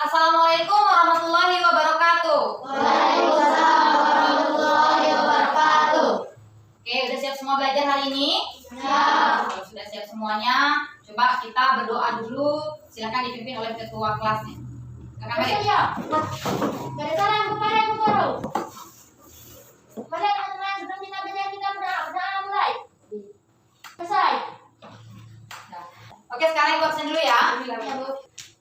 Assalamualaikum warahmatullahi wabarakatuh. Waalaikumsalam warahmatullahi wabarakatuh. Oke, udah siap semua belajar hari ini? Siap. Kalau sudah siap semuanya, coba kita berdoa dulu. Silakan dipimpin oleh ketua kelasnya. Silakan Mari. Dari sekarang kepada Ibu Guru. Mari teman-teman, sebelum kita belajar kita berdoa mulai. Selesai. Nah, oke, sekarang ibu absen dulu ya.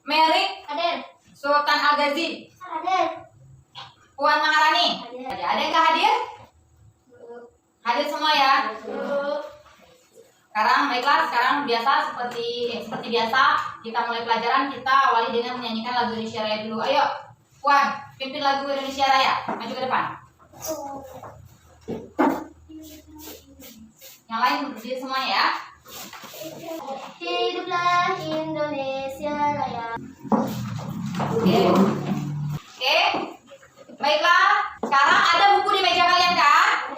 Merik Hadir. Sultan Al-Ghazi, Hadir. Puan Maharani. Hadir. Ada yang nggak hadir? Hadir semua ya. Sekarang biasa seperti biasa kita mulai pelajaran, kita awali dengan menyanyikan lagu Indonesia Raya dulu. Ayo, Puan, pimpin lagu Indonesia Raya. Maju ke depan. Yang lain berdiri semuanya ya. Hiduplah Indonesia Raya. Oke. Baiklah. Sekarang ada buku di meja kalian kan?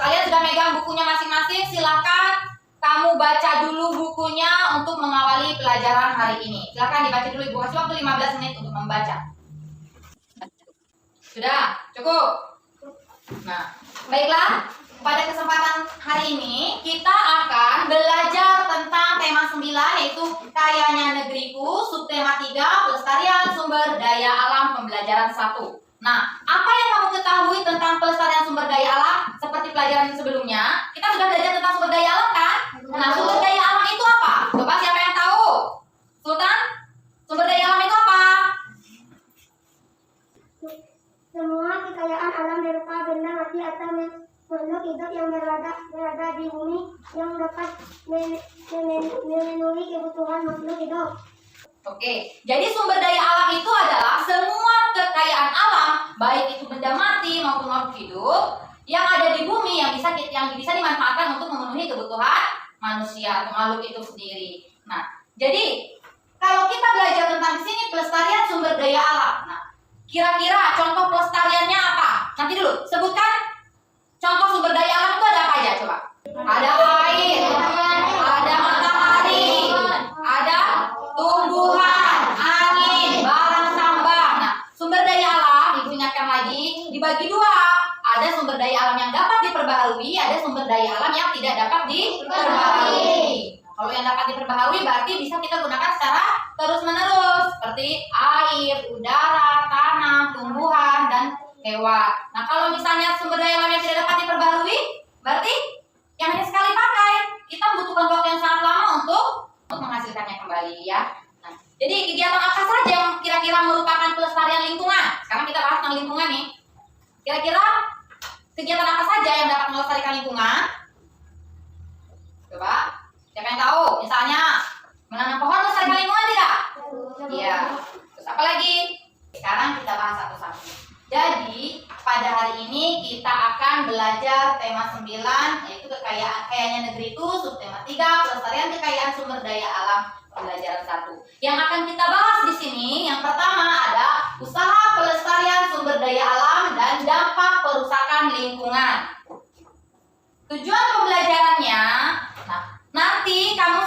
Kalian sudah megang bukunya masing-masing. Silahkan kamu baca dulu bukunya untuk mengawali pelajaran hari ini. Silahkan dibaca dulu. Ibu kasih waktu 15 menit untuk membaca. Sudah? Cukup? Nah, baiklah. Pada kesempatan hari ini kita akan belajar tentang tema 9, yaitu Kayanya Negeriku, subtema 3, Pelestarian Sumber Daya Alam, pembelajaran 1. Nah, apa yang kamu ketahui tentang pelestarian sumber daya alam? Seperti pelajaran sebelumnya, kita sudah belajar tentang sumber daya alam kan? Nah, sumber daya alam itu apa? Coba siapa yang tahu? Sultan? Sumber daya alam itu apa? Semua kekayaan alam berupa benda mati atau makhluk hidup yang berada di bumi yang dapat memenuhi kebutuhan makhluk hidup. Oke, jadi sumber daya alam itu adalah semua kekayaan alam, baik itu benda mati maupun makhluk hidup yang ada di bumi yang bisa dimanfaatkan untuk memenuhi kebutuhan manusia atau makhluk itu sendiri. Nah, jadi kalau kita belajar tentang di sini pelestarian sumber daya alam. Nah, kira-kira contoh pelestariannya apa? Nanti dulu sebutkan contoh sumber daya alam itu ada apa aja coba? Ada air, ada matahari, ada tumbuhan, angin, barang tambang. Nah, sumber daya alam ibu ingatkan lagi dibagi dua. Ada sumber daya alam yang dapat diperbaharui, ada sumber daya alam yang tidak dapat diperbaharui. Nah, kalau yang dapat diperbaharui berarti bisa kita gunakan secara terus-menerus seperti air, udara, tanah, tumbuhan, dan hewan. Nah, kalau misalnya sumber daya alam yang tidak dapat diperbaharui, berarti yang hanya sekali pakai, kita membutuhkan waktu yang sangat lama untuk menghasilkannya kembali ya. Nah, jadi kegiatan apa saja yang kira-kira merupakan pelestarian lingkungan? Sekarang kita bahas tentang lingkungan nih. Kira-kira kegiatan apa saja yang dapat melestarikan lingkungan? Coba, siapa yang tahu? Misalnya menanam pohon melestarikan lingkungan tidak? Iya. Terus apa lagi? Sekarang kita bahas satu-satu. Jadi pada hari ini kita akan belajar tema 9, yaitu Kayanya Negeriku, subtema 3, Pelestarian Kekayaan Sumber Daya Alam, pembelajaran 1. Yang akan kita bahas di sini, yang pertama ada usaha pelestarian sumber daya alam dan dampak perusakan lingkungan. Tujuan pembelajarannya, nah, nanti kamu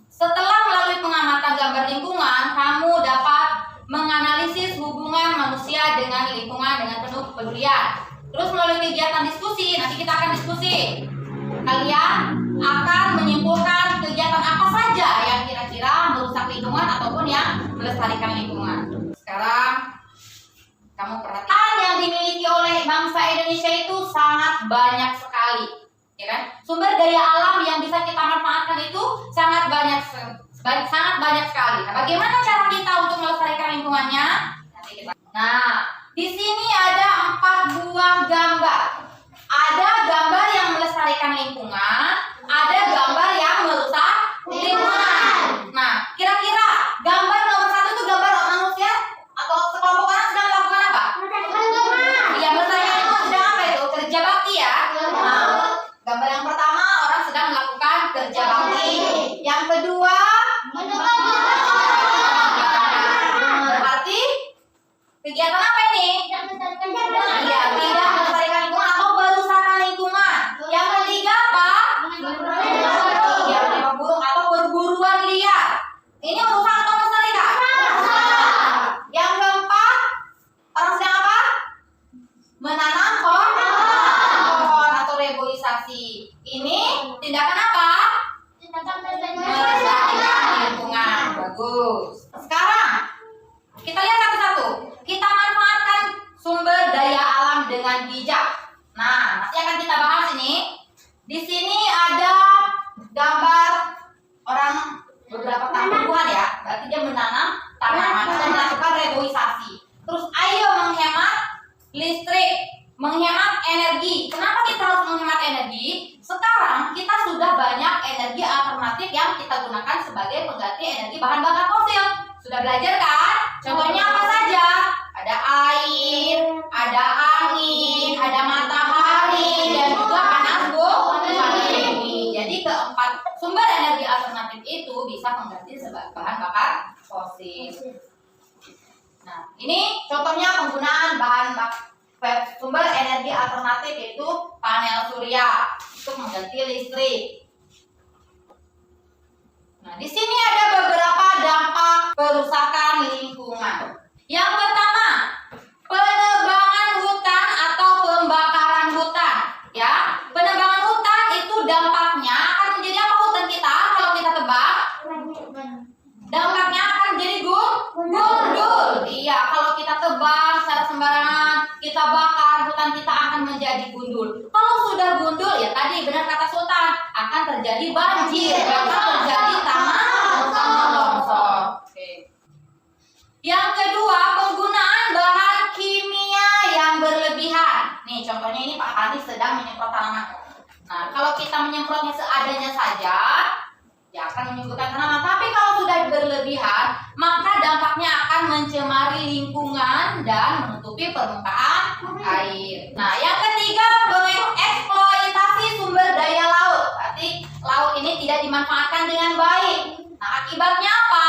setelah melalui pengamatan gambar lingkungan, kamu dapat menganalisis hubungan manusia dengan lingkungan dengan penuh kepedulian. Terus melalui kegiatan diskusi, nanti kita akan diskusi. Kalian akan menyimpulkan kegiatan apa saja yang kira-kira merusak lingkungan ataupun yang melestarikan lingkungan. Sekarang kamu perhatikan yang dimiliki oleh bangsa Indonesia itu sangat banyak sekali, ya kan? Sumber daya alam yang bisa kita manfaatkan itu sangat banyak sekali. Nah, bagaimana cara kita untuk melestarikan lingkungannya? Nah, di sini ada 4 buah gambar. Ada gambar yang melestarikan lingkungan, ada gambar yang merusak lingkungan. Nah, kira-kira gambar nomor 1 itu gambar manusia atau sekelompok orang sedang melakukan apa? Iya, melestarikan lingkungan sedang apa itu? Kerja bakti ya. Nah, gambar yang pertama orang sedang melakukan kerja bakti. Yang kedua berarti kegiatan apa ini? Iya, tidak melestarikan lingkungan atau merusakan lingkungan. Yang ketiga apa? Iya, menembak burung atau perburuan liar. Ini merusak atau melestarikan? dengan bijak. Nah, nanti akan kita bahas ini. Di sini ada gambar orang beberapa tumbuhan ya. Berarti dia menanam tanaman dan melakukan reboisasi. Terus ayo menghemat listrik, menghemat energi. Kenapa kita harus menghemat energi? Sekarang kita sudah banyak energi alternatif yang kita gunakan sebagai pengganti energi bahan bakar fosil. Sudah belajar kan? Contohnya apa saja? Ada air, ada angin, ada matahari, dan juga panas bumi. Jadi keempat sumber energi alternatif itu bisa mengganti sebagai bahan bakar fosil. Nah, ini contohnya penggunaan sumber energi alternatif yaitu panel surya untuk mengganti listrik. Nah, di sini ada beberapa dampak kerusakan lingkungan. Yang pertama, penebangan hutan atau pembakaran hutan. Ya, penebangan hutan itu dampaknya akan menjadi apa hutan kita kalau kita tebang? Dampaknya akan menjadi gundul. Iya, kalau kita tebang secara sembarangan, kita bakar, hutan kita akan menjadi gundul. Kalau sudah gundul, ya tadi benar kata Sultan, akan terjadi banjir, akan terjadi tanah longsor. Oke. Yang kedua, penggunaan bahan kimia yang berlebihan. Nih, contohnya ini Pak Hadi sedang menyemprot tanaman. Nah, kalau kita menyemprotnya seadanya saja, ya akan menyembuhkan tanaman. Tapi kalau sudah berlebihan, maka dampaknya akan mencemari lingkungan dan menutupi permukaan air. Nah, yang ketiga, mengeksploitasi sumber daya laut. Berarti laut ini tidak dimanfaatkan dengan baik. Nah, akibatnya apa?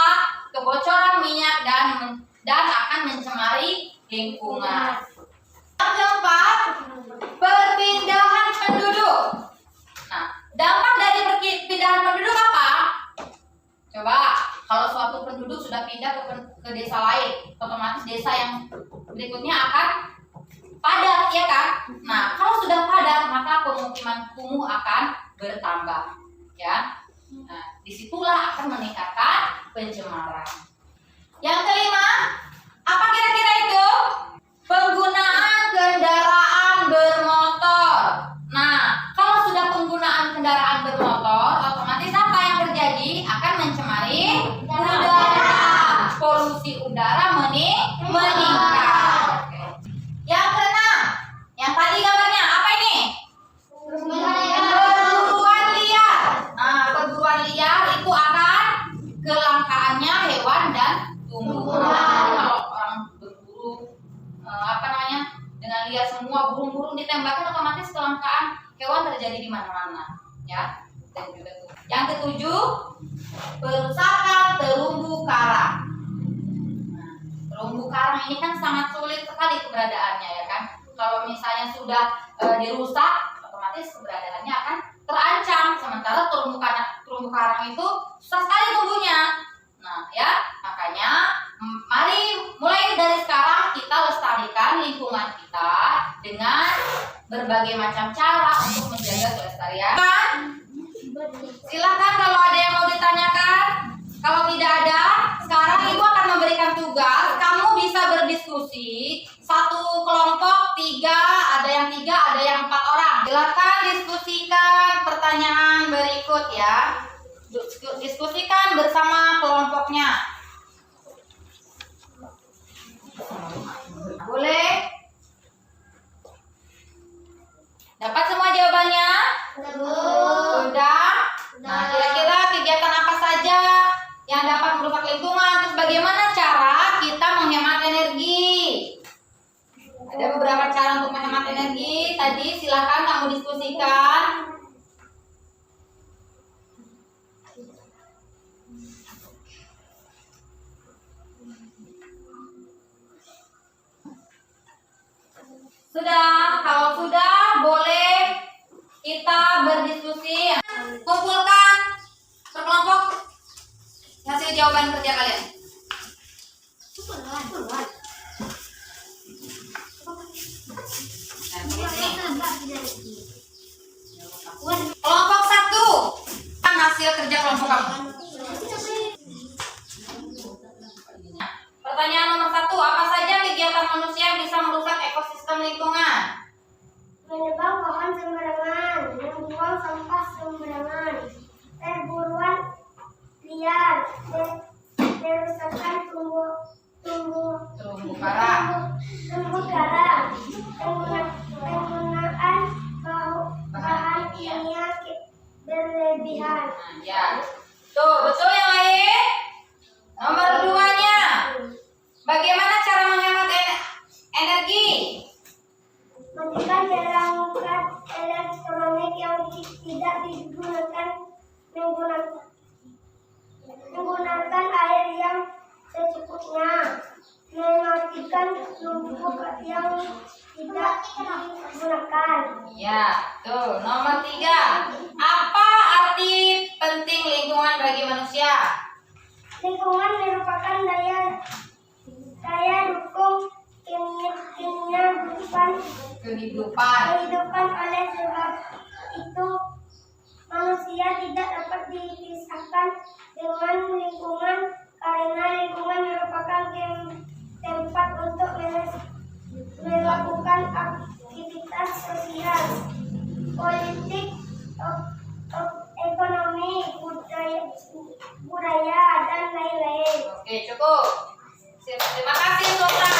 Kebocoran minyak dan akan mencemari lingkungan. Yang keempat, perpindahan penduduk. Nah, dampak dari perpindahan penduduk apa? Coba, kalau suatu penduduk sudah pindah ke desa lain, otomatis desa yang berikutnya akan padat, ya kan? Nah, kalau sudah padat, maka pemukiman kumuh akan bertambah, ya. Nah, disitulah akan meningkatkan pencemaran. Yang kelima, apa kira-kira itu? Penggunaan kendaraan bermotor. Nah, kalau sudah penggunaan kendaraan bermotor, otomatis apa yang terjadi? Akan mencemari udara. Polusi udara meningkat. Oke. Yang keenam, yang tadi gambarnya apa ini? Perburuan liar. Nah, perburuan liar itu akan kelangkaannya hewan dan tumbuhan. Jadi kalau orang berburu dengan liar semua burung-burung ditembakkan, otomatis kelangkaan hewan terjadi di mana-mana, ya. Dan juga yang ketujuh, perusakan terumbu karang. Nah, terumbu karang ini kan sangat sulit sekali keberadaannya, ya kan. Kalau misalnya sudah dirusak, otomatis keberadaannya akan terancam. Sementara terumbu karang itu susah sekali tumbuhnya. Nah, ya, makanya mari mulai dari sekarang kita lestarikan lingkungan kita dengan berbagai macam cara untuk menjaga kelestarian. Silakan kalau ada yang mau ditanyakan. Kalau tidak ada, sekarang Ibu akan memberikan tugas. Kamu bisa berdiskusi. Satu kelompok 3, ada yang 3, ada yang 4 orang. Silakan diskusikan pertanyaan berikut ya. Diskusikan bersama kelompoknya. Boleh? Dapat semua jawabannya? Sudah? Nah, kira-kira kegiatan apa saja yang dapat merusak lingkungan? Terus bagaimana cara kita menghemat energi? Ada beberapa cara untuk menghemat energi. Tadi silakan kamu diskusikan. Sudah, kalau sudah boleh kita berdiskusi. Kumpulkan berkelompok hasil jawaban kerja kalian. Kelompok 1, hasil kerja kelompok kamu. Pertanyaan nomor 1, apa saja kegiatan manusia yang bisa merusak ekosistem lingkungan? Bara. Terumbu karang. Penggunaan bahan kimia berlebihan. Nah, ya. Tuh, betul yang lain? Nomor 2-nya. Bagaimana cara menghemat energi? Matikan perangkat elektronik yang tidak digunakan, menggunakan air yang secukupnya, mematikan lampu yang tidak digunakan. Ya, tuh. Nomor 3. Apa arti penting lingkungan bagi manusia? Lingkungan merupakan daya dukung Kehidupan. kehidupan. Oleh sebab itu manusia tidak dapat dipisahkan dengan lingkungan, karena lingkungan merupakan tempat untuk melakukan aktivitas sosial, politik, ekonomi, budaya dan lain-lain. Oke, cukup. Terima kasih, Sota.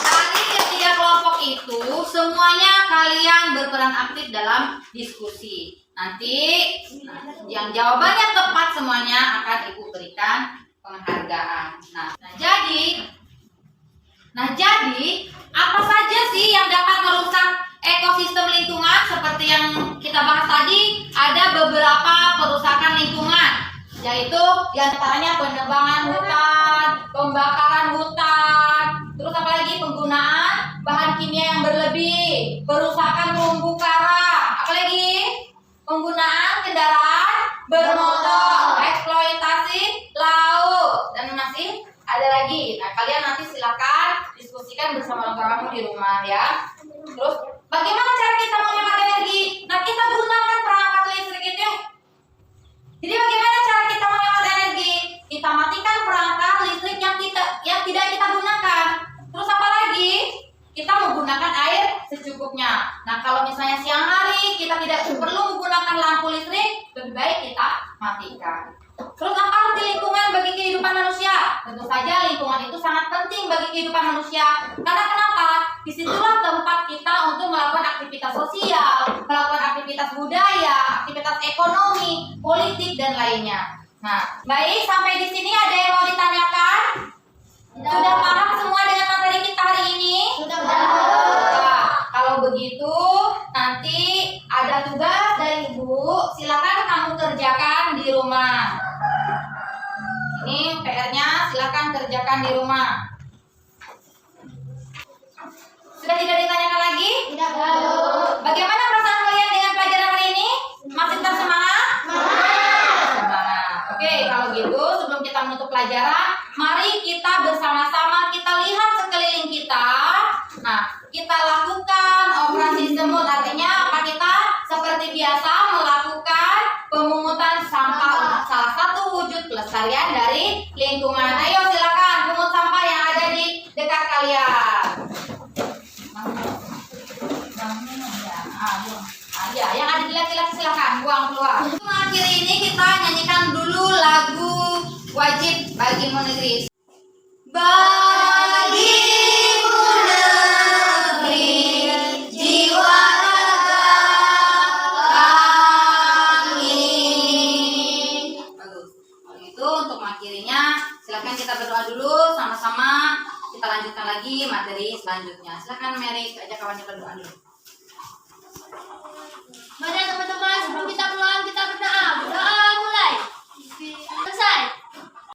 Dari ketiga kelompok itu, semuanya kalian berperan aktif dalam diskusi. Nanti yang jawabannya tepat semuanya akan Ibu berikan penghargaan. Nah, jadi apa saja sih yang dapat merusak ekosistem lingkungan? Seperti yang kita bahas tadi, ada beberapa perusakan lingkungan, yaitu diantaranya penebangan hutan, pembakaran hutan, terus apa lagi, penggunaan bahan kimia yang berlebih, perusakan terumbu karang, apa lagi, penggunaan kendaraan bermotor, eksploitasi laut, dan masih ada lagi. Nah, kalian nanti silakan diskusikan bersama orang-orang di rumah ya. Terus bagaimana cara kita menghemat energi? Nah, kita gunakan perangkat listrik itu. Jadi bagaimana cara kita menghemat energi? Kita matikan perangkat listrik yang tidak kita gunakan. Terus apa lagi? Kita menggunakan air secukupnya. Nah, kalau misalnya siang hari kita tidak perlu menggunakan lampu listrik, lebih baik kita matikan. Terus apa arti lingkungan bagi kehidupan manusia? Tentu saja lingkungan itu sangat penting bagi kehidupan manusia. Karena kenapa? Disitulah tempat kita untuk melakukan aktivitas sosial, melakukan aktivitas budaya, aktivitas ekonomi, politik, dan lainnya. Nah, baik, sampai di sini ada yang mau ditanyakan? Sudah paham semua dengan materi kita hari ini? Sudah. Nah, kalau begitu nanti ada tugas dari Ibu, silakan kamu kerjakan di rumah. Ini PR-nya, silakan kerjakan di rumah. Sudah tidak ditanyakan lagi? Tidak. Bagaimana perasaan kalian dengan pelajaran hari ini? Masih tetap semangat? Semangat. Oke, kalau gitu sebelum kita menutup pelajaran, mari kita bersama-sama kita lihat sekeliling kita. Nah, kita lakukan operasi semut, artinya apa? Kita seperti biasa melakukan pemungutan sampah, salah satu wujud pelestarian dari lingkungan. Ayo silakan pungut sampah yang ada di dekat kalian. Ya, yang ada di laki-laki silakan buang keluar. Mengakhiri ini kita nyanyikan dulu lagu wajib bagimu negeri. Bagimu negeri, jiwa raga kami. Bagus. Kalau itu untuk mengakhirinya, silakan kita berdoa dulu sama-sama. Kita lanjutkan lagi materi selanjutnya. Silakan Mary, ajak kawannya berdoa dulu. Mari teman-teman, sebelum kita pulang kita berdoa. Berdoa mulai. Selesai.